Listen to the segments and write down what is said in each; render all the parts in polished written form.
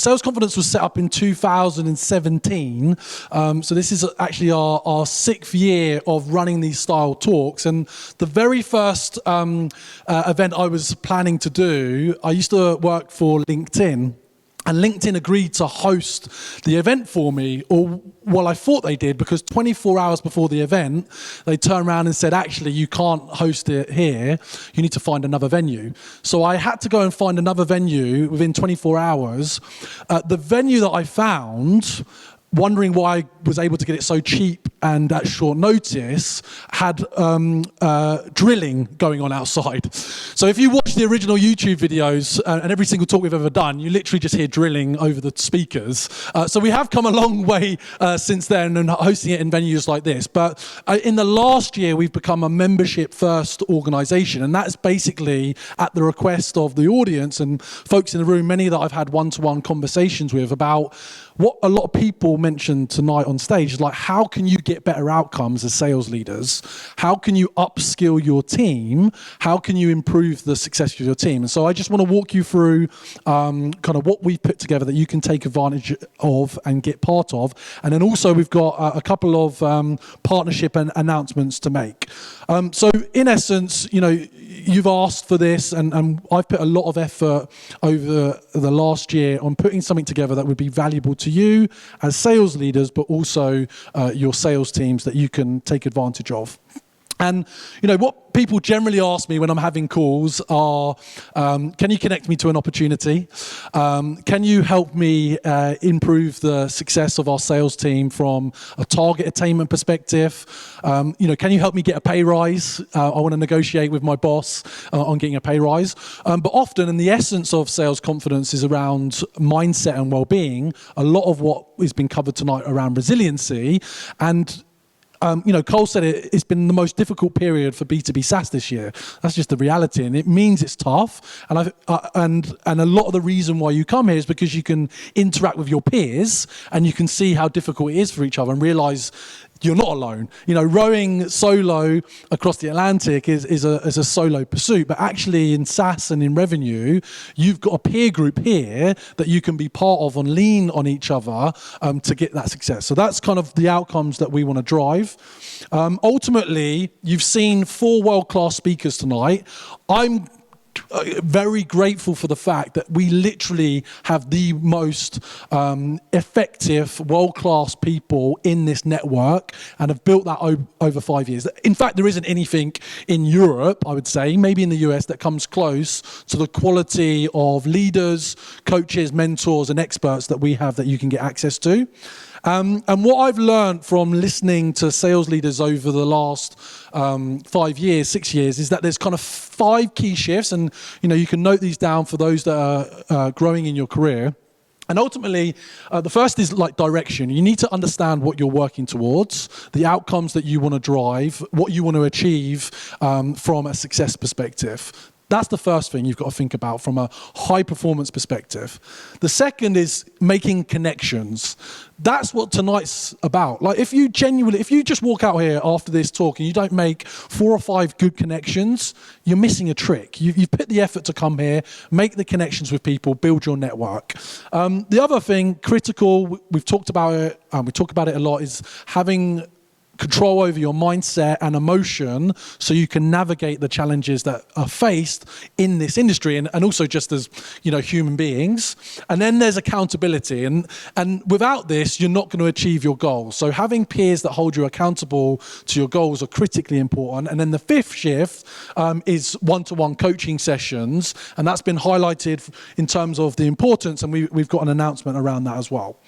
Sales Confidence was set up in 2017. So this is actually our 6th year of running these style talks. And the very first event I was planning to do, I used to work for LinkedIn. And LinkedIn agreed to host the event for me, or well, I thought they did, because 24 hours before the event, they turned around and said, actually, you can't host it here. You need to find another venue. So I had to go and find another venue within 24 hours. The venue that I found, wondering why I was able to get it so cheap and at short notice, had drilling going on outside. So if you watch the original YouTube videos and every single talk we've ever done, you literally just hear drilling over the speakers. So we have come a long way since then and hosting it in venues like this. But in the last year, we've become a membership-first organization, and that's basically at the request of the audience and folks in the room, many that I've had one-to-one conversations with about what a lot of people mentioned tonight on stage is like, how can you get better outcomes as sales leaders? How can you upskill your team? How can you improve the success of your team? And so I just want to walk you through kind of what we've put together that you can take advantage of and get part of. And then also we've got a couple of partnership and announcements to make. So in essence, you know, you've asked for this, and I've put a lot of effort over the last year on putting something together that would be valuable to you as sales leaders, but also your sales teams that you can take advantage of. And, you know, what people generally ask me when I'm having calls are, can you connect me to an opportunity? Can you help me improve the success of our sales team from a target attainment perspective? You know, can you help me get a pay rise? I want to negotiate with my boss on getting a pay rise. But often, and the essence of sales confidence is around mindset and well-being. A lot of what has been covered tonight around resiliency. And you know, Cole said it's been the most difficult period for B2B SaaS this year. That's just the reality, and it means it's tough. And a lot of the reason why you come here is because you can interact with your peers and you can see how difficult it is for each other and realize you're not alone. You know, rowing solo across the Atlantic is a solo pursuit, but actually in SaaS and in revenue, you've got a peer group here that you can be part of and lean on each other to get that success. So that's kind of the outcomes that we want to drive. Ultimately, you've seen 4 world-class speakers tonight. I'm very grateful for the fact that we literally have the most effective, world-class people in this network and have built that over 5 years. In fact, there isn't anything in Europe, I would say, maybe in the US, that comes close to the quality of leaders, coaches, mentors, and experts that we have that you can get access to. And what I've learned from listening to sales leaders over the last 5 years, 6 years, is that there's kind of 5 key shifts, and you know, you can note these down for those that are growing in your career. And ultimately, the first is like direction. You need to understand what you're working towards, the outcomes that you want to drive, what you want to achieve from a success perspective. That's the first thing you've got to think about from a high performance perspective. The second is making connections. That's what tonight's about. Like if you just walk out here after this talk and you don't make 4 or 5 good connections, you're missing a trick. You've put the effort to come here, make the connections with people, build your network. The other thing, critical, we've talked about it, we talk about it a lot, is having control over your mindset and emotion so you can navigate the challenges that are faced in this industry and also just as, you know, human beings. And then there's accountability. And without this, you're not going to achieve your goals. So having peers that hold you accountable to your goals are critically important. And then the 5th shift is one-to-one coaching sessions. And that's been highlighted in terms of the importance. And we've got an announcement around that as well.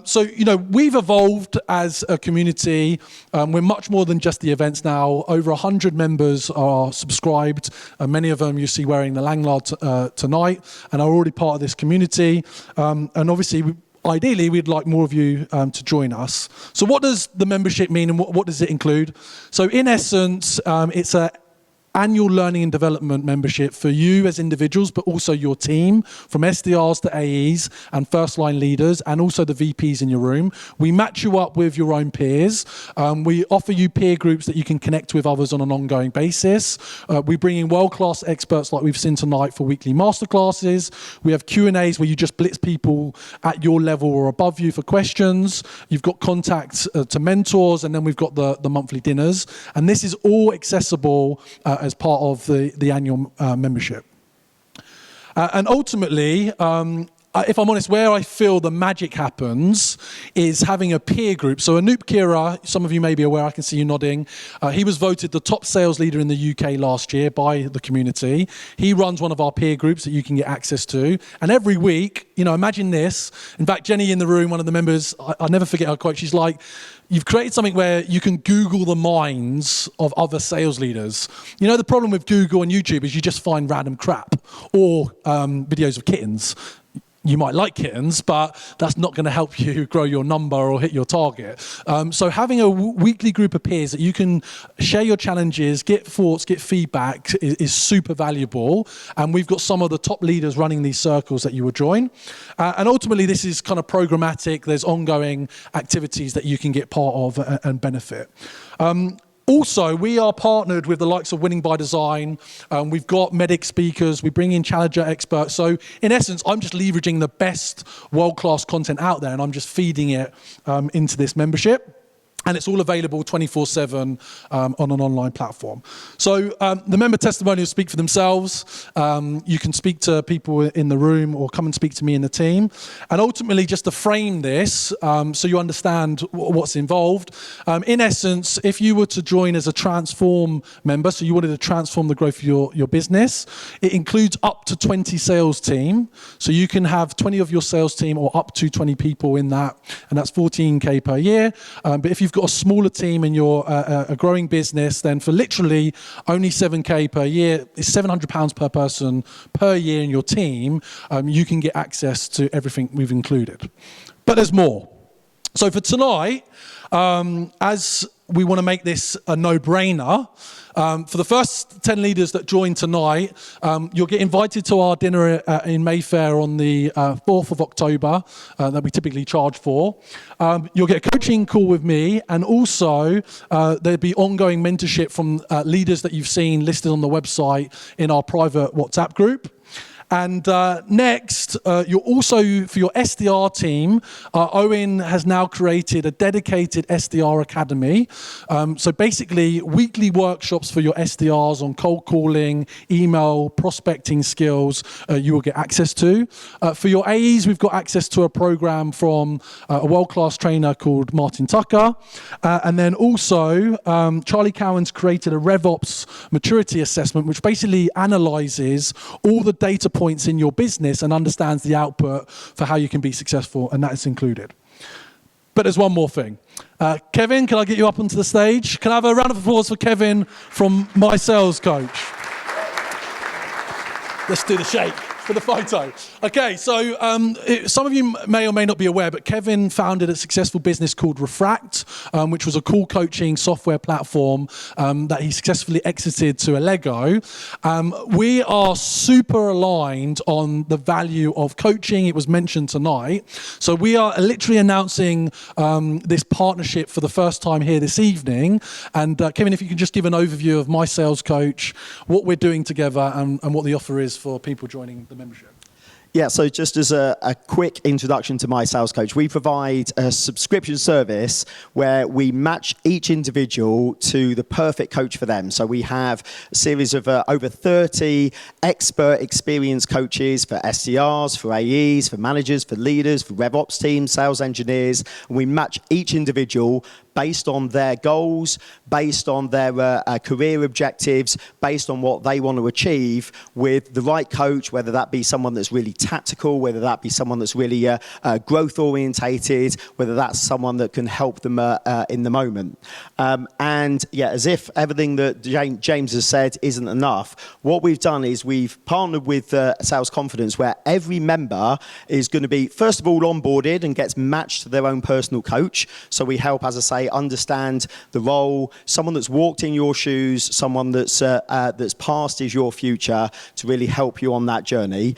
So, you know, we've evolved as a community. We're much more than just the events now. Over 100 members are subscribed. Many of them you see wearing the Langlard tonight and are already part of this community. And obviously, ideally, we'd like more of you to join us. So what does the membership mean and what does it include? So in essence, it's a annual learning and development membership for you as individuals, but also your team, from SDRs to AEs and first line leaders, and also the VPs in your room. We match you up with your own peers. We offer you peer groups that you can connect with others on an ongoing basis. We bring in world-class experts like we've seen tonight for weekly masterclasses. We have Q&As where you just blitz people at your level or above you for questions. You've got contacts to mentors, and then we've got the monthly dinners. And this is all accessible as part of the annual membership. And ultimately, if I'm honest, where I feel the magic happens is having a peer group. So Anoop Kira, some of you may be aware, I can see you nodding. He was voted the top sales leader in the UK last year by the community. He runs one of our peer groups that you can get access to. And every week, imagine this. In fact, Jenny in the room, one of the members, I'll never forget her quote. She's like, you've created something where you can Google the minds of other sales leaders. The problem with Google and YouTube is you just find random crap or videos of kittens. You might like kittens, but that's not going to help you grow your number or hit your target. So having a weekly group of peers that you can share your challenges, get thoughts, get feedback is super valuable. And we've got some of the top leaders running these circles that you will join. And ultimately, this is kind of programmatic. There's ongoing activities that you can get part of and benefit. Also, we are partnered with the likes of Winning by Design. We've got medic speakers. We bring in challenger experts. So in essence, I'm just leveraging the best world-class content out there, and I'm just feeding it into this membership. And it's all available 24/7 on an online platform. So the member testimonials speak for themselves. You can speak to people in the room or come and speak to me in the team. And ultimately, just to frame this so you understand what's involved, in essence, if you were to join as a transform member, so you wanted to transform the growth of your business, it includes up to 20 sales team. So you can have 20 of your sales team or up to 20 people in that, and that's 14K per year. But if you've got a smaller team and you're a growing business, then for literally only 7K per year, it's £700 per person per year in your team, you can get access to everything we've included. But there's more. So for tonight, as we want to make this a no-brainer, for the first 10 leaders that join tonight, you'll get invited to our dinner in Mayfair on the 4th of October that we typically charge for. You'll get a coaching call with me, and also there'll be ongoing mentorship from leaders that you've seen listed on the website in our private WhatsApp group. And next, you're also, for your SDR team, Owen has now created a dedicated SDR Academy. So basically, weekly workshops for your SDRs on cold calling, email, prospecting skills, you will get access to. For your AEs, we've got access to a program from a world-class trainer called Martin Tucker. And then also, Charlie Cowan's created a RevOps maturity assessment, which basically analyzes all the data points in your business and understands the output for how you can be successful, and that is included. But there's one more thing. Kevin, can I get you up onto the stage? Can I have a round of applause for Kevin from MySalesCoach? Let's do the shake for the photo. Okay, so some of you may or may not be aware, but Kevin founded a successful business called Refract, which was a call coaching software platform that he successfully exited to Allego. We are super aligned on the value of coaching. It was mentioned tonight. So we are literally announcing this partnership for the first time here this evening. And Kevin, if you can just give an overview of MySalesCoach, what we're doing together, and what the offer is for people joining the membership. Yeah, so just as a quick introduction to MySalesCoach, we provide a subscription service where we match each individual to the perfect coach for them. So we have a series of over 30 expert experienced coaches for SDRs, for AEs, for managers, for leaders, for RevOps teams, sales engineers, and we match each individual based on their goals, based on their career objectives, based on what they want to achieve with the right coach, whether that be someone that's really tactical, whether that be someone that's really growth orientated, whether that's someone that can help them in the moment. And yeah, as if everything that James has said isn't enough, what we've done is we've partnered with Sales Confidence, where every member is going to be, first of all, onboarded and gets matched to their own personal coach. So we help, as I say, they understand the role, someone that's walked in your shoes, someone that's past is your future, to really help you on that journey.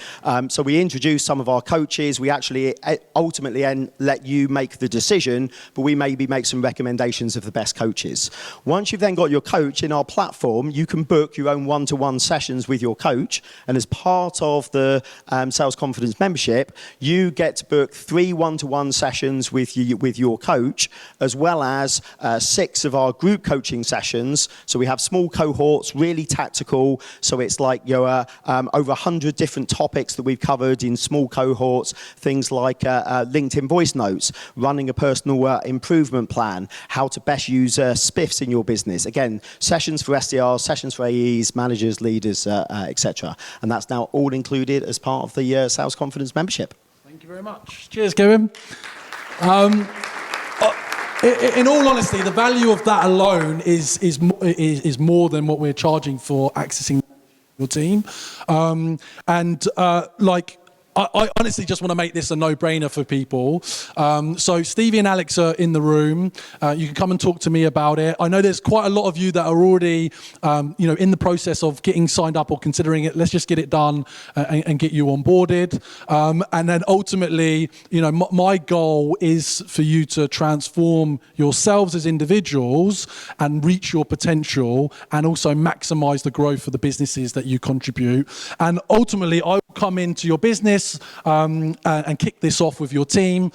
So we introduce some of our coaches. We actually ultimately let you make the decision, but we maybe make some recommendations of the best coaches. Once you've then got your coach in our platform, you can book your own one-to-one sessions with your coach, and as part of the Sales Confidence membership, you get to book 3 one-to-one sessions with your coach, as well as 6 of our group coaching sessions. So we have small cohorts, really tactical. So it's like over 100 different topics that we've covered in small cohorts. Things like LinkedIn voice notes, running a personal improvement plan, how to best use spiffs in your business. Again, sessions for SDRs, sessions for AEs, managers, leaders, etc. And that's now all included as part of the Sales Confidence membership. Thank you very much. Cheers, Kevin. In all honesty, the value of that alone is more than what we're charging for accessing your team. I honestly just want to make this a no-brainer for people. So Stevie and Alex are in the room. You can come and talk to me about it. I know there's quite a lot of you that are already, in the process of getting signed up or considering it. Let's just get it done and get you onboarded. And then ultimately, my goal is for you to transform yourselves as individuals and reach your potential, and also maximize the growth of the businesses that you contribute. And ultimately, I will come into your business and kick this off with your team,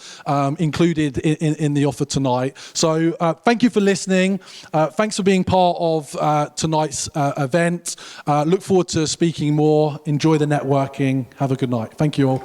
included in the offer tonight. So thank you for listening. Thanks for being part of tonight's event. Look forward to speaking more. Enjoy the networking. Have a good night. Thank you all.